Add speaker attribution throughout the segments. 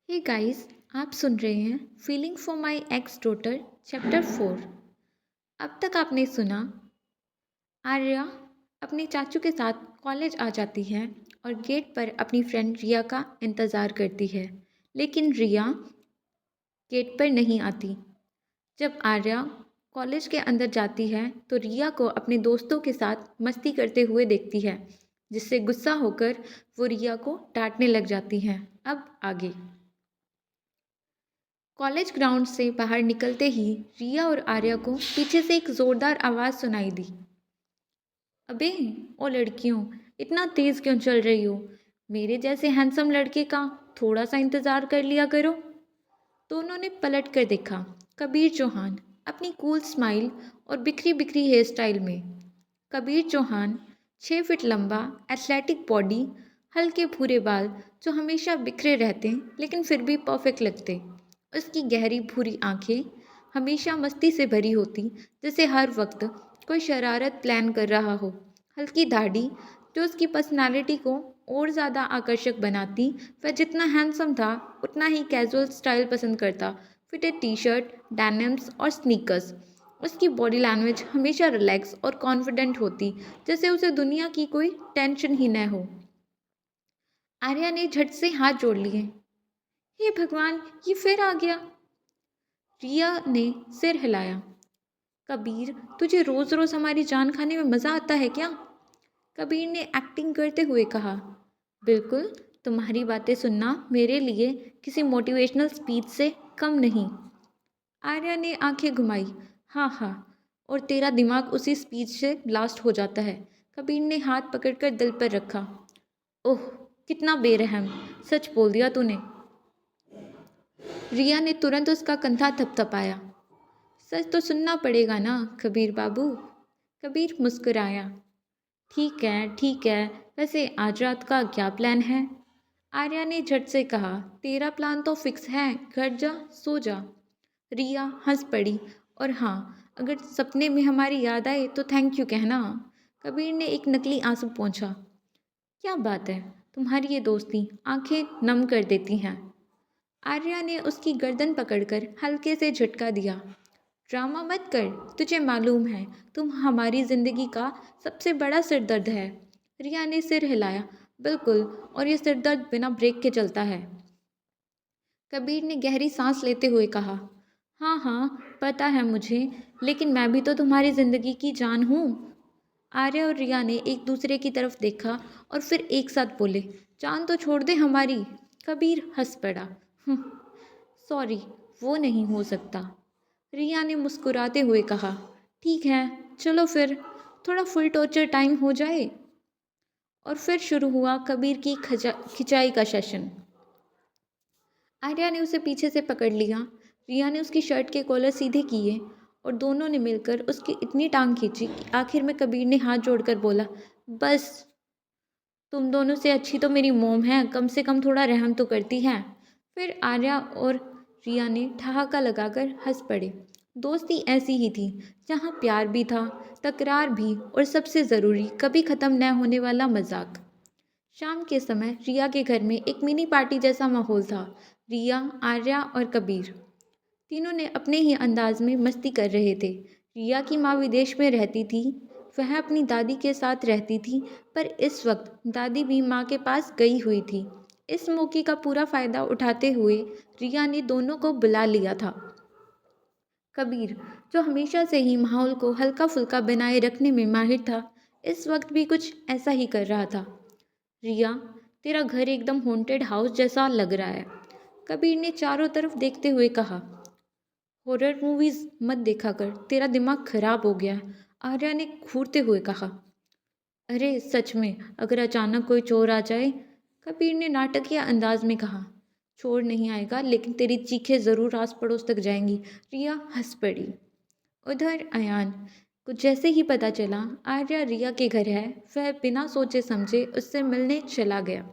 Speaker 1: Hey guys, आप सुन रहे हैं feeling for my x daughter chapter 4। अब तक आपने सुना आर्या अपने चाचू के साथ कॉलेज आ जाती है और गेट पर अपनी फ्रेंड रिया का इंतज़ार करती है। लेकिन रिया गेट पर नहीं आती। जब आर्या कॉलेज के अंदर जाती है तो रिया को अपने दोस्तों के साथ मस्ती करते हुए देखती है, जिससे गुस्सा होकर वो रिया को डांटने लग जाती हैं। अब आगे कॉलेज ग्राउंड से बाहर निकलते ही रिया और आर्या को पीछे से एक जोरदार आवाज़ सुनाई दी। अबे ओ लड़कियों, इतना तेज़ क्यों चल रही हो? मेरे जैसे हैंडसम लड़के का थोड़ा सा इंतज़ार कर लिया करो। दोनों ने पलट कर देखा। कबीर चौहान अपनी कूल स्माइल और बिखरी बिखरी हेयर स्टाइल में। कबीर चौहान 6 फीट लंबा, एथलेटिक बॉडी, हल्के भूरे बाल जो हमेशा बिखरे रहते लेकिन फिर भी परफेक्ट लगते। उसकी गहरी भूरी आंखें हमेशा मस्ती से भरी होती, जैसे हर वक्त कोई शरारत प्लान कर रहा हो। हल्की दाढ़ी जो उसकी पर्सनालिटी को और ज़्यादा आकर्षक बनाती। वह जितना हैंडसम था उतना ही कैजुअल स्टाइल पसंद करता। फिटेड टी शर्ट, डेनिम्स और स्नीकर्स। उसकी बॉडी लैंग्वेज हमेशा रिलैक्स और कॉन्फिडेंट होती, जैसे उसे दुनिया की कोई टेंशन ही न हो। आर्या ने झट से हाथ जोड़ लिए। हे भगवान, ये फिर आ गया। रिया ने सिर हिलाया। कबीर, तुझे रोज़ रोज़ हमारी जान खाने में मज़ा आता है क्या? कबीर ने एक्टिंग करते हुए कहा। बिल्कुल, तुम्हारी बातें सुनना मेरे लिए किसी मोटिवेशनल स्पीच से कम नहीं। आर्या ने आंखें घुमाई। हाँ हाँ, और तेरा दिमाग उसी स्पीच से ब्लास्ट हो जाता है। कबीर ने हाथ पकड़कर दिल पर रखा। ओह, कितना बेरहम, सच बोल दिया तूने। रिया ने तुरंत उसका कंधा थपथपाया। सच तो सुनना पड़ेगा ना कबीर बाबू। कबीर मुस्कुराया। ठीक है, वैसे आज रात का क्या प्लान है? आर्या ने झट से कहा। तेरा प्लान तो फिक्स है, घर जा, सो जा। रिया हंस पड़ी। और हाँ, अगर सपने में हमारी याद आए तो थैंक यू कहना। कबीर ने एक नकली आंसू पोंछा। क्या बात है, तुम्हारी ये दोस्ती आंखें नम कर देती हैं। आर्या ने उसकी गर्दन पकड़कर हल्के से झटका दिया। ड्रामा मत कर, तुझे मालूम है तुम हमारी ज़िंदगी का सबसे बड़ा सिरदर्द है। रिया ने सिर हिलाया। बिल्कुल, और ये सिरदर्द बिना ब्रेक के चलता है। कबीर ने गहरी सांस लेते हुए कहा। हाँ हाँ, पता है मुझे, लेकिन मैं भी तो तुम्हारी ज़िंदगी की जान हूँ। आर्या और रिया ने एक दूसरे की तरफ देखा और फिर एक साथ बोले। जान तो छोड़ दे हमारी। कबीर हंस पड़ा। सॉरी, वो नहीं हो सकता। रिया ने मुस्कुराते हुए कहा। ठीक है, चलो फिर थोड़ा फुल टॉर्चर टाइम हो जाए। और फिर शुरू हुआ कबीर की खिंचाई का सेशन। आर्या ने उसे पीछे से पकड़ लिया। रिया ने उसकी शर्ट के कॉलर सीधे किए और दोनों ने मिलकर उसकी इतनी टांग खींची कि आखिर में कबीर ने हाथ जोड़कर बोला। बस, तुम दोनों से अच्छी तो मेरी मोम है, कम से कम थोड़ा रहम तो करती है। फिर आर्या और रिया ने ठहाका लगाकर हंस पड़े। दोस्ती ऐसी ही थी, जहाँ प्यार भी था, तकरार भी, और सबसे ज़रूरी कभी ख़त्म न होने वाला मजाक। शाम के समय रिया के घर में एक मिनी पार्टी जैसा माहौल था। रिया, आर्या और कबीर तीनों ने अपने ही अंदाज में मस्ती कर रहे थे। रिया की माँ विदेश में रहती थी, वह अपनी दादी के साथ रहती थी, पर इस वक्त दादी भी माँ के पास गई हुई थी। इस मौके का पूरा फ़ायदा उठाते हुए रिया ने दोनों को बुला लिया था। कबीर, जो हमेशा से ही माहौल को हल्का फुल्का बनाए रखने में माहिर था, इस वक्त भी कुछ ऐसा ही कर रहा था। रिया, तेरा घर एकदम हॉन्टेड हाउस जैसा लग रहा है। कबीर ने चारों तरफ देखते हुए कहा। हॉरर मूवीज मत देखा कर, तेरा दिमाग खराब हो गया है। आर्या ने घूरते हुए कहा। अरे सच में, अगर अचानक कोई चोर आ जाए? कबीर ने नाटकीय अंदाज में कहा। चोर नहीं आएगा, लेकिन तेरी चीखें ज़रूर आस पड़ोस तक जाएंगी। रिया हंस पड़ी। उधर अयान को जैसे ही पता चला आर्या रिया के घर है, वह बिना सोचे समझे उससे मिलने चला गया।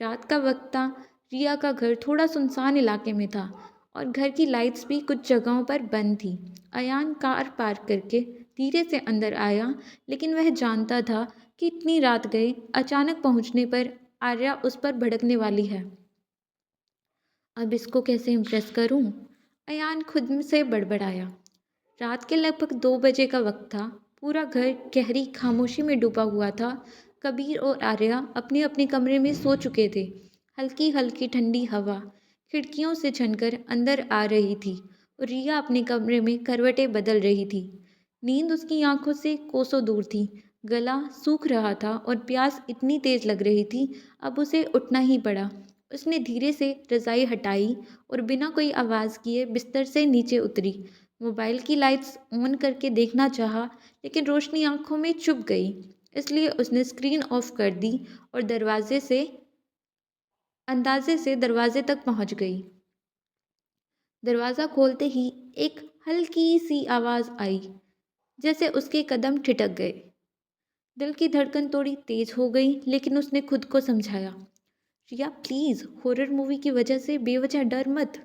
Speaker 1: रात का वक्त था। रिया का घर थोड़ा सुनसान इलाके में था और घर की लाइट्स भी कुछ जगहों पर बंद थी। अयान कार पार्क करके धीरे से अंदर आया, लेकिन वह जानता था कि इतनी रात गए अचानक पहुंचने पर आर्या उस पर भड़कने वाली है। अब इसको कैसे इम्प्रेस करूं? अयान खुद में से बड़बड़ाया। रात के लगभग 2 बजे का वक्त था। पूरा घर गहरी खामोशी में डूबा हुआ था। कबीर और आर्या अपने अपने कमरे में सो चुके थे। हल्की हल्की ठंडी हवा खिड़कियों से छनकर अंदर आ रही थी और रिया अपने कमरे में करवटें बदल रही थी। नींद उसकी आंखों से कोसों दूर थी। गला सूख रहा था और प्यास इतनी तेज लग रही थी, अब उसे उठना ही पड़ा। उसने धीरे से रजाई हटाई और बिना कोई आवाज़ किए बिस्तर से नीचे उतरी। मोबाइल की लाइट्स ऑन करके देखना चाहा, लेकिन रोशनी आंखों में चुभ गई। इसलिए उसने स्क्रीन ऑफ कर दी और अंदाजे से दरवाजे तक पहुंच गई। दरवाज़ा खोलते ही एक हल्की सी आवाज़ आई, जैसे उसके कदम ठिठक गए। दिल की धड़कन थोड़ी तेज हो गई, लेकिन उसने खुद को समझाया, रिया प्लीज़, हॉरर मूवी की वजह से बेवजह डर मत।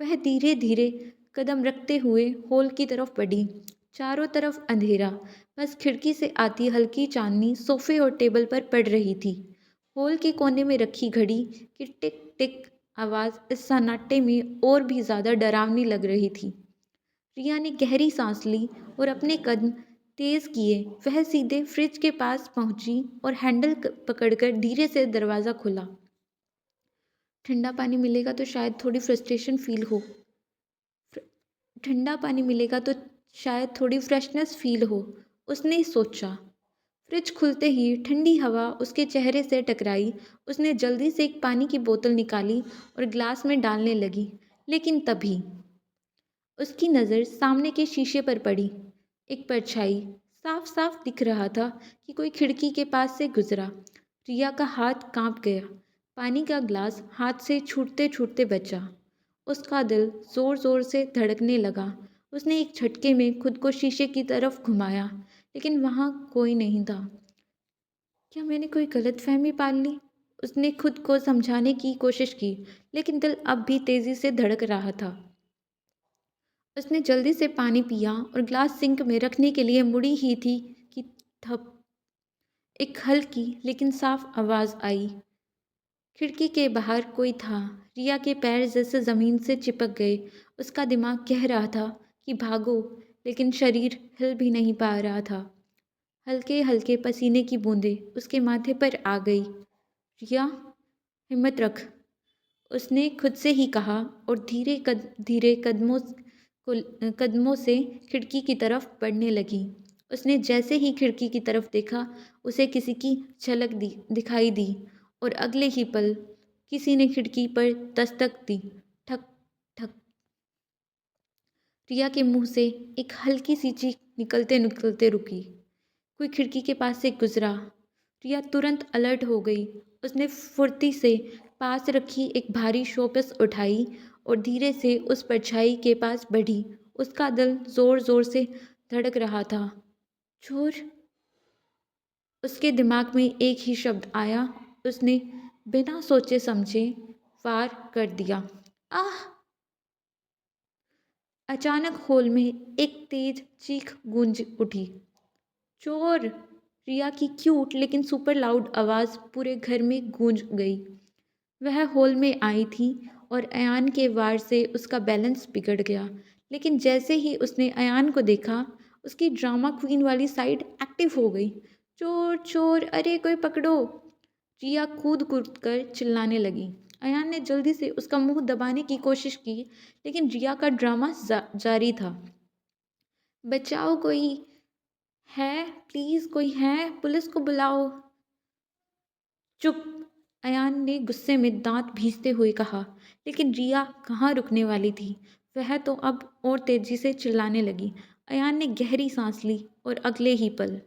Speaker 1: वह धीरे धीरे कदम रखते हुए हॉल की तरफ बढ़ी। चारों तरफ अंधेरा, बस खिड़की से आती हल्की चांदनी सोफे और टेबल पर पड़ रही थी। हॉल के कोने में रखी घड़ी की टिक टिक आवाज़ इस सन्नाटे में और भी ज़्यादा डरावनी लग रही थी। रिया ने गहरी सांस ली और अपने कदम तेज किए। वह सीधे फ्रिज के पास पहुंची और हैंडल पकड़कर धीरे से दरवाज़ा खोला। ठंडा पानी मिलेगा तो शायद थोड़ी फ्रस्ट्रेशन फील हो ठंडा पानी मिलेगा तो शायद थोड़ी फ्रेशनेस फील हो, उसने सोचा। फ्रिज खुलते ही ठंडी हवा उसके चेहरे से टकराई। उसने जल्दी से एक पानी की बोतल निकाली और ग्लास में डालने लगी, लेकिन तभी उसकी नज़र सामने के शीशे पर पड़ी। एक परछाई साफ साफ दिख रहा था कि कोई खिड़की के पास से गुजरा। रिया का हाथ कांप गया। पानी का ग्लास हाथ से छूटते छूटते बचा। उसका दिल जोर जोर से धड़कने लगा। उसने एक झटके में खुद को शीशे की तरफ घुमाया, लेकिन वहाँ कोई नहीं था। क्या मैंने कोई गलतफहमी पाल ली? उसने खुद को समझाने की कोशिश की, लेकिन दिल अब भी तेजी से धड़क रहा था। उसने जल्दी से पानी पिया और ग्लास सिंक में रखने के लिए मुड़ी ही थी कि ठप, एक हल्की लेकिन साफ आवाज़ आई। खिड़की के बाहर कोई था। रिया के पैर जैसे ज़मीन से चिपक गए। उसका दिमाग कह रहा था कि भागो, लेकिन शरीर हिल भी नहीं पा रहा था। हल्के हल्के पसीने की बूंदें उसके माथे पर आ गई। रिया, हिम्मत रख, उसने खुद से ही कहा और धीरे कदमों से खिड़की की तरफ बढ़ने लगी। उसने जैसे ही खिड़की की तरफ देखा, उसे किसी की झलक दिखाई दी और अगले ही पल किसी ने खिड़की पर दस्तक दी। ठक ठक। रिया के मुंह से एक हल्की सी चीख निकलते निकलते रुकी। कोई खिड़की के पास से गुजरा। रिया तुरंत अलर्ट हो गई। उसने फुर्ती से पास रखी एक भारी शोपीस उठाई और धीरे से उस परछाई के पास बढ़ी। उसका दिल जोर जोर से धड़क रहा था। चोर। उसके दिमाग में एक ही शब्द आया। उसने बिना सोचे समझे वार कर दिया। आह! अचानक हॉल में एक तेज चीख गूंज उठी। चोर! रिया की क्यूट लेकिन सुपर लाउड आवाज़ पूरे घर में गूंज गई। वह हॉल में आई थी और अयान के वार से उसका बैलेंस बिगड़ गया। लेकिन जैसे ही उसने अयान को देखा, उसकी ड्रामा क्वीन वाली साइड एक्टिव हो गई। चोर चोर, अरे कोई पकड़ो! रिया कूद कूद कर चिल्लाने लगी। अयान ने जल्दी से उसका मुंह दबाने की कोशिश की, लेकिन रिया का ड्रामा जारी था। बचाओ, कोई है? प्लीज़ कोई है? पुलिस को बुलाओ। चुप! अयान ने गुस्से में दांत भींचते हुए कहा। लेकिन रिया कहाँ रुकने वाली थी। वह तो अब और तेजी से चिल्लाने लगी। अयान ने गहरी सांस ली और अगले ही पल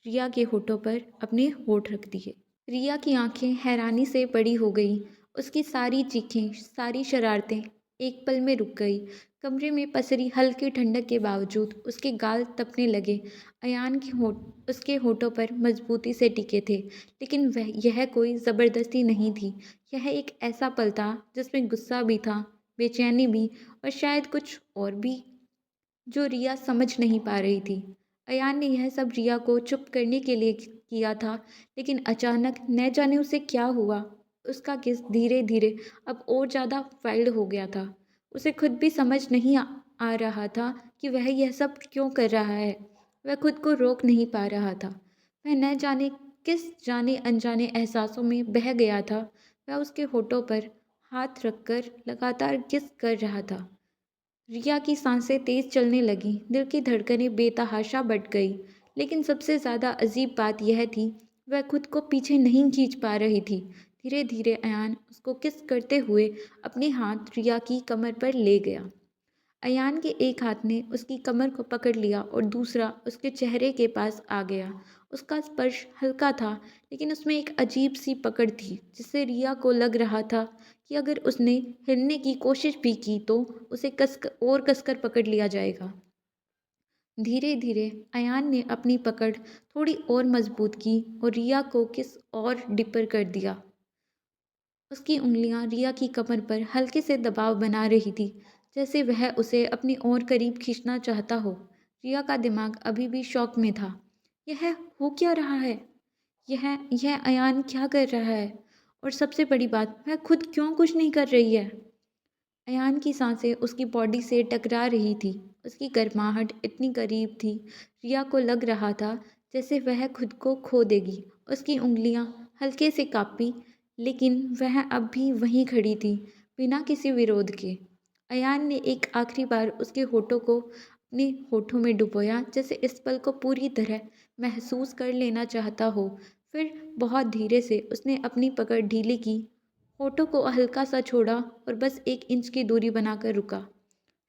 Speaker 1: रिया के होठों पर अपने होठ रख दिए। रिया की आंखें हैरानी से बड़ी हो गईं। उसकी सारी चीखें, सारी शरारतें एक पल में रुक गई। कमरे में पसरी हल्की ठंडक के बावजूद उसके गाल तपने लगे। अयान के होठ उसके होठों पर मजबूती से टिके थे, लेकिन यह कोई ज़बरदस्ती नहीं थी। यह एक ऐसा पल था जिसमें गुस्सा भी था, बेचैनी भी, और शायद कुछ और भी जो रिया समझ नहीं पा रही थी। अयान ने यह सब रिया को चुप करने के लिए किया था, लेकिन अचानक न जाने उसे क्या हुआ, उसका किस धीरे धीरे अब और ज़्यादा वाइल्ड हो गया था। उसे खुद भी समझ नहीं आ रहा था कि वह यह सब क्यों कर रहा है। वह खुद को रोक नहीं पा रहा था। वह न जाने किस जाने अनजाने एहसासों में बह गया था। वह उसके होठों पर हाथ रखकर लगातार किस कर रहा था। रिया की सांसें तेज चलने लगीं, दिल की धड़कनें बेतहाशा बढ़ गई। लेकिन सबसे ज़्यादा अजीब बात यह थी, वह खुद को पीछे नहीं खींच पा रही थी। धीरे धीरे अयान उसको किस करते हुए अपने हाथ रिया की कमर पर ले गया। अयान के एक हाथ ने उसकी कमर को पकड़ लिया और दूसरा उसके चेहरे के पास आ गया। उसका स्पर्श हल्का था, लेकिन उसमें एक अजीब सी पकड़ थी, जिससे रिया को लग रहा था कि अगर उसने हिलने की कोशिश भी की तो उसे कसकर पकड़ लिया जाएगा। धीरे धीरे अयान ने अपनी पकड़ थोड़ी और मजबूत की और रिया को किस और डिपर कर दिया। उसकी उंगलियां रिया की कमर पर हल्के से दबाव बना रही थी, जैसे वह उसे अपनी और करीब खींचना चाहता हो। रिया का दिमाग अभी भी शॉक में था। यह हो क्या रहा है? यह यह अयान क्या कर रहा है? और सबसे बड़ी बात, वह खुद क्यों कुछ नहीं कर रही है? अयान की सांसें उसकी बॉडी से टकरा रही थी। उसकी गर्माहट इतनी करीब थी, रिया को लग रहा था जैसे वह खुद को खो देगी। उसकी उंगलियां हल्के से कांपी, लेकिन वह अब भी वहीं खड़ी थी, बिना किसी विरोध के। अयान ने एक आखिरी बार उसके होठों को अपने होठों में डुबोया, जैसे इस पल को पूरी तरह महसूस कर लेना चाहता हो। फिर बहुत धीरे से उसने अपनी पकड़ ढीली की, होठों को हल्का सा छोड़ा और बस 1 इंच की दूरी बनाकर रुका।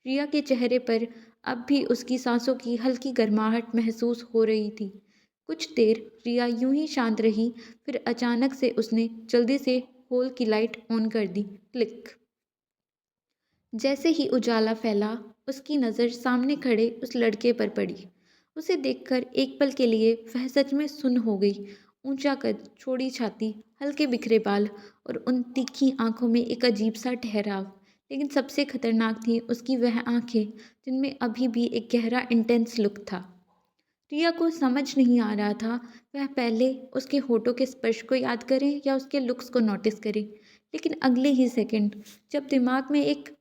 Speaker 1: रिया के चेहरे पर अब भी उसकी सांसों की हल्की गर्माहट महसूस हो रही थी। कुछ देर रिया यूं ही शांत रही, फिर अचानक से उसने जल्दी से हॉल की लाइट ऑन कर दी। क्लिक। जैसे ही उजाला फैला, उसकी नज़र सामने खड़े उस लड़के पर पड़ी। उसे देखकर एक पल के लिए वह सच में सुन्न हो गई। ऊंचा कद, चौड़ी छाती, हल्के बिखरे बाल और उन तीखी आंखों में एक अजीब सा ठहराव। लेकिन सबसे खतरनाक थी उसकी वह आंखें, जिनमें अभी भी एक गहरा इंटेंस लुक था। रिया को समझ नहीं आ रहा था, वह पहले उसके होठों के स्पर्श को याद करे या उसके लुक्स को नोटिस करे। लेकिन अगले ही सेकंड जब दिमाग में एक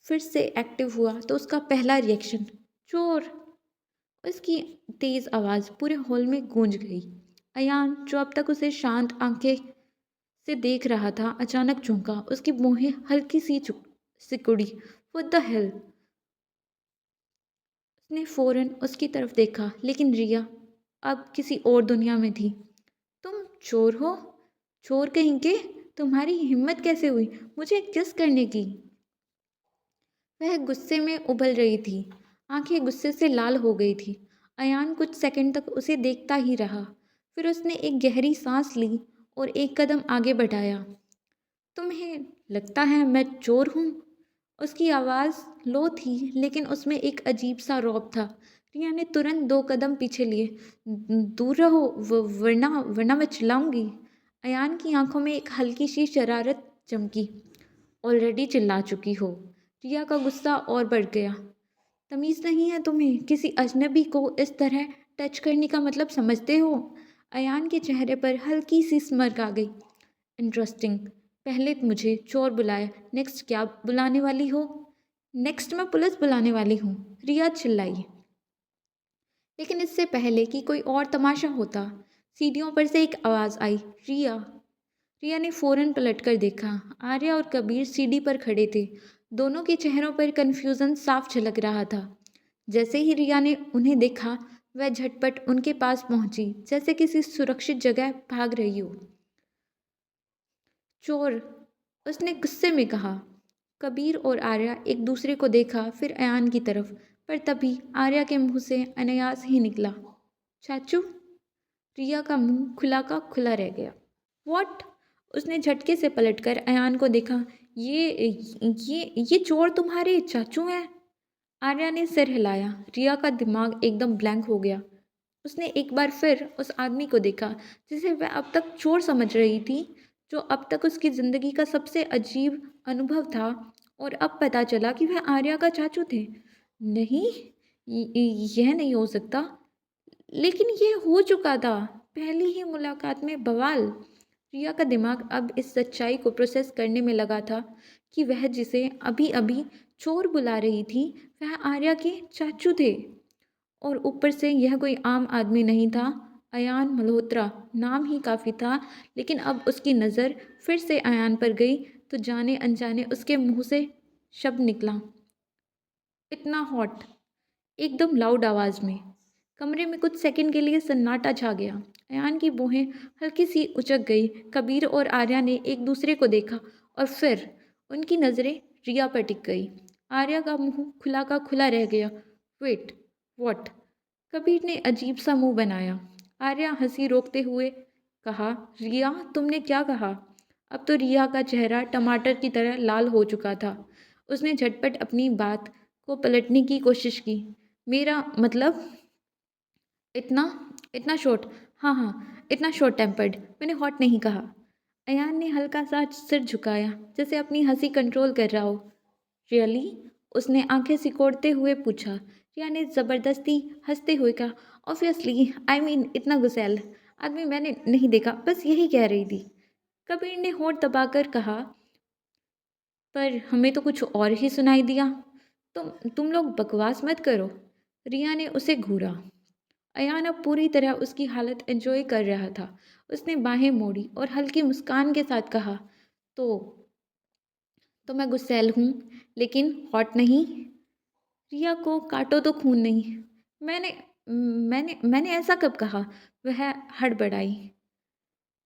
Speaker 1: फिर से एक्टिव हुआ, तो उसका पहला रिएक्शन चोर। उसकी तेज आवाज़ पूरे हॉल में गूंज गई। अयान, जो अब तक उसे शांत आंखें से देख रहा था, अचानक चौंका। उसकी भौहें हल्की सी चुक सिकुड़ी। What the hell? उसने फौरन उसकी तरफ देखा, लेकिन रिया अब किसी और दुनिया में थी। तुम चोर हो? चोर कहीं के? तुम्हारी हिम्मत कैसे हुई मुझे किस करने की? वह गुस्से में उबल रही थी, आंखें गुस्से से लाल हो गई थी। अयान कुछ सेकंड तक उसे देखता ही रहा। फिर उसने एक गहरी सांस ली और एक कदम आगे बढ़ाया। तुम्हें लगता है मैं चोर हूँ? उसकी आवाज़ लो थी, लेकिन उसमें एक अजीब सा रौब था। रिया ने तुरंत 2 कदम पीछे लिए। दूर रहो, वरना वरना मैं चिल्लाऊंगी। अयान की आंखों में एक हल्की सी शरारत चमकी। ऑलरेडी चिल्ला चुकी हो। रिया का गुस्सा और बढ़ गया। तमीज़ नहीं है तुम्हें? किसी अजनबी को इस तरह टच करने का मतलब समझते हो? अयान के चेहरे पर हल्की सी स्mirk आ गई। इंटरेस्टिंग। पहले मुझे चोर बुलाया, नेक्स्ट क्या बुलाने वाली हो? नेक्स्ट मैं पुलिस बुलाने वाली हूँ, रिया चिल्लाई। लेकिन इससे पहले कि कोई और तमाशा होता, सीढ़ियों पर से एक आवाज़ आई, रिया। रिया ने फौरन पलटकर देखा। आर्या और कबीर सीढ़ी पर खड़े थे। दोनों के चेहरों पर कन्फ्यूज़न साफ झलक रहा था। जैसे ही रिया ने उन्हें देखा, वह झटपट उनके पास पहुंची, जैसे किसी सुरक्षित जगह भाग रही हो। चोर, उसने गुस्से में कहा। कबीर और आर्या एक दूसरे को देखा, फिर अयान की तरफ, पर तभी आर्या के मुंह से अनायास ही निकला, चाचू। रिया का मुंह खुला का खुला रह गया। व्हाट? उसने झटके से पलटकर अयान को देखा। ये चोर तुम्हारे चाचू हैं? आर्या ने सिर हिलाया। रिया का दिमाग एकदम ब्लैंक हो गया। उसने एक बार फिर उस आदमी को देखा, जिसे वह अब तक चोर समझ रही थी, जो अब तक उसकी ज़िंदगी का सबसे अजीब अनुभव था। और अब पता चला कि वह आर्या का चाचू थे। नहीं, यह नहीं हो सकता। लेकिन ये हो चुका था, पहली ही मुलाकात में बवाल। रिया का दिमाग अब इस सच्चाई को प्रोसेस करने में लगा था कि वह जिसे अभी अभी चोर बुला रही थी वह आर्या के चाचू थे। और ऊपर से यह कोई आम आदमी नहीं था। अयान मल्होत्रा नाम ही काफ़ी था, लेकिन अब उसकी नज़र फिर से अयान पर गई तो जाने अनजाने उसके मुंह से शब्द निकला, इतना हॉट, एकदम लाउड आवाज़ में। कमरे में कुछ सेकंड के लिए सन्नाटा छा गया। अयान की भौहें हल्की सी उचक गई। कबीर और आर्या ने एक दूसरे को देखा और फिर उनकी नज़रें रिया पर टिक गई। आर्या का मुंह खुला का खुला रह गया। Wait, what? कबीर ने अजीब सा मुंह बनाया। आर्या हंसी रोकते हुए कहा, रिया तुमने क्या कहा? अब तो रिया का चेहरा टमाटर की तरह लाल हो चुका था। उसने झटपट अपनी बात को पलटने की कोशिश की। मेरा मतलब इतना इतना शॉर्ट, हाँ हाँ इतना शॉर्ट टेम्पर्ड, मैंने हॉट नहीं कहा। अयान ने हल्का सा सिर झुकाया जैसे अपनी हंसी कंट्रोल कर रहा हो। रियली? उसने आंखें सिकोड़ते हुए पूछा। रिया ने ज़बरदस्ती हंसते हुए कहा, ऑब्वियसली आई मीन इतना गुस्सैल आदमी मैंने नहीं देखा, बस यही कह रही थी। कबीर ने होंठ दबाकर कहा, पर हमें तो कुछ और ही सुनाई दिया। तुम लोग बकवास मत करो। रिया ने उसे घूरा। अयान अब पूरी तरह उसकी हालत एंजॉय कर रहा था। उसने बाहें मोड़ी और हल्की मुस्कान के साथ कहा, तो तो मैं गुस्सैल हूँ, लेकिन हॉट नहीं। रिया को काटो तो खून नहीं। मैंने मैंने मैंने ऐसा कब कहा? वह हड़बड़ाई।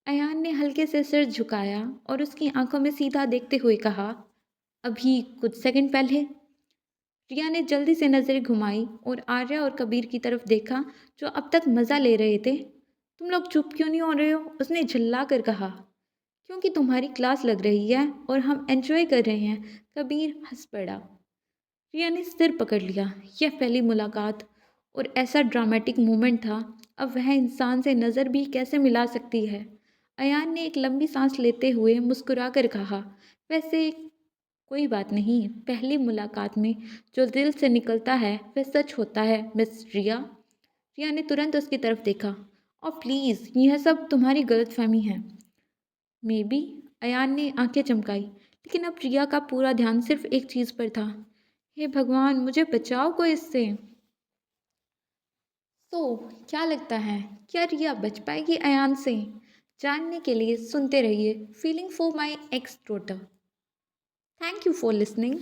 Speaker 1: अयान ने हल्के से सिर झुकाया और उसकी आंखों में सीधा देखते हुए कहा, अभी कुछ सेकंड पहले। रिया ने जल्दी से नज़रें घुमाई और आर्या और कबीर की तरफ देखा जो अब तक मज़ा ले रहे थे। तुम लोग चुप क्यों नहीं हो रहे हो? उसने झल्ला कर कहा। क्योंकि तुम्हारी क्लास लग रही है और हम एंजॉय कर रहे हैं। कबीर हंस पड़ा। रिया ने सिर पकड़ लिया। यह पहली मुलाकात और ऐसा ड्रामेटिक मोमेंट था। अब वह इंसान से नज़र भी कैसे मिला सकती है? अयान ने एक लंबी सांस लेते हुए मुस्कुरा कर कहा, वैसे कोई बात नहीं, पहली मुलाकात में जो दिल से निकलता है वह सच होता है मिस रिया। रिया ने तुरंत उसकी तरफ देखा। और प्लीज़ यह सब तुम्हारी गलतफहमी है। May be. अयान ने आंखें चमकाई, लेकिन अब रिया का पूरा ध्यान सिर्फ एक चीज़ पर था। हे भगवान मुझे बचाओ कोई इससे। तो क्या लगता है, क्या रिया बच पाएगी अयान से? जानने के लिए सुनते रहिए feeling for my x daughter. Thank you for listening.